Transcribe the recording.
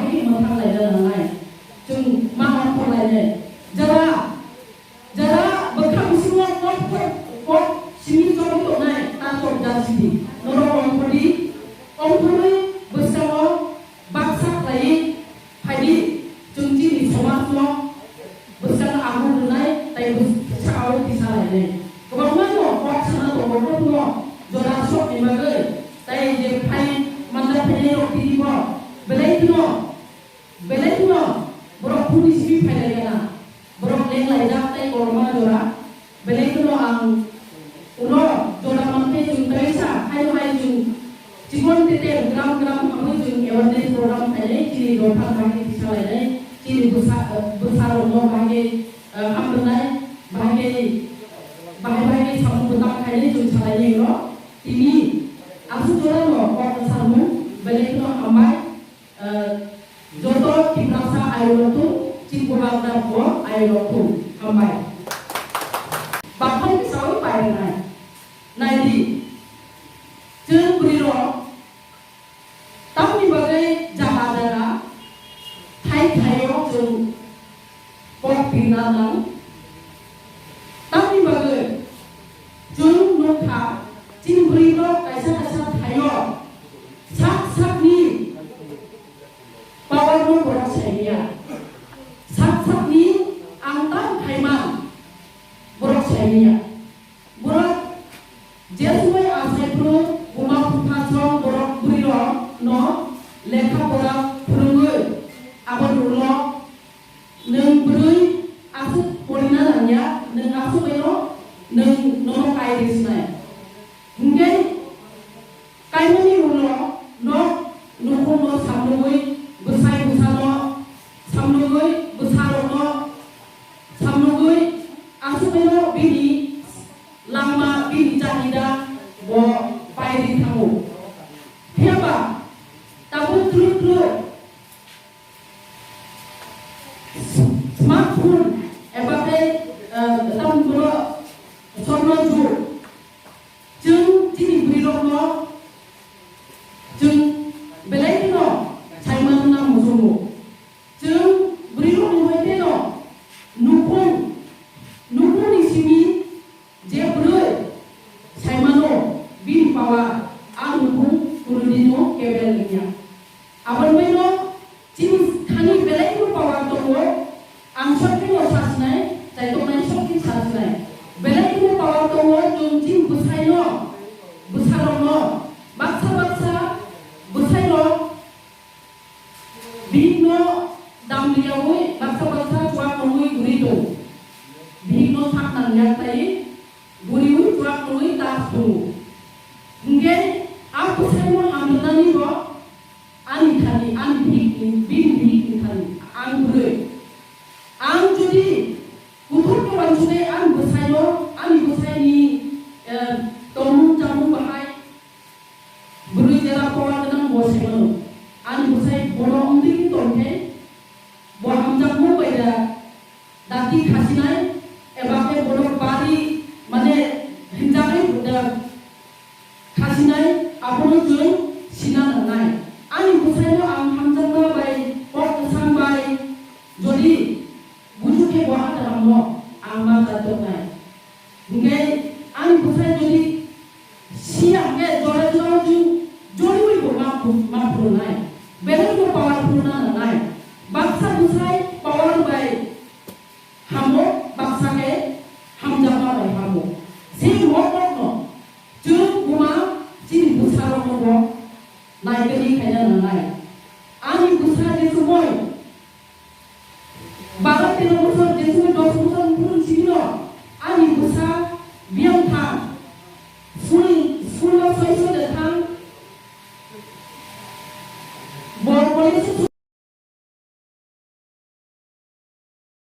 bahagi Mwthangthani nangai jung mangan kolai jara bekam semua pot sini jom tok nai tatok jasidi norong ongpodi bersama bangsa lain hadi jungji di semua bersama aku nai tai bersama di sana ini kebangunan pot sana to jora sok ni magai tai je pai mandar pai rok di bo belai tu borok punis bi pai lagi na borok leng lai dak tai korma jora belai tu ang ulo jora mante jung teresa hai jung Cikon tete gram kamu jung awareness program ini ciri Dophano bagi bisa ini ciri besar umum bagi ambenai bagi samu betap ini jung salah ini lo ini aku jual lo kok samu beli itu amai jodoh tiprasa ayo tu cikubang dan bo ayo tu amai bahkan sawi bayar naik jeng biro tapi bagai jahadara thai jeng pok binanang tapi bagai jeng nukha jeng biro kaisa thayo sak ni bawah nu borak saya sak ni angtan thaiman borak saya borak jesuai asai pro uma puthaso borak biro no lekha borak phurungoi abon rulo neng brui asu polina nanya neng asu beno neng nono kai disnai mungkin kai mani rulo no nuko no samnoi besai busano samnoi besarono samnoi asu beno bini lama bini jahida bo pairi thamu Siapa? Tahu terus smartphone, ebakai tahun dulu sono ju, jeng cini beri lo, jeng belai lo, saya mana musuhmu, jeng beri lo muhai lo, nukun isimi, je beri, saya mana bin bawa, nukun Kurudino kebelnya. Abang meno jenis kani belai itu pawang tunggu, angsor kini sasnai, saya tu main shokin sasnai. Belai itu pawang tunggu, jumjim busaino, busarono, baksa busaino, bino dam liawi, baksa cuak nui gurido, bino tak nanya tadi, guriu cuak nui tak tu. Mungkin aku semua ambilani bo, ani bikin tadi, anggur, jadi, untuk orang sudah ani besar ni, jamu bahai, beri jarak kawan dengan bos semua, ani besar bolong tinggi tonke, bolong jamu beda, dati kasinai, ebakai bolong bari, mana hinjai budak kasinai. Aku nujung sinan nai. Ani busainya hamzah bayi, pok kesam bayi. Jadi bujuknya buah dalam mo, amma tatok nai. Ngai ani busai jadi siang jora juri wibu mampu nai. Bela itu pawar puna nai. Baksa busai pawar bayi. Hamo baksa ke hamzah bayi hamo. Si mokok no, jung buma. Ciri besar orang naik kali kaya naik.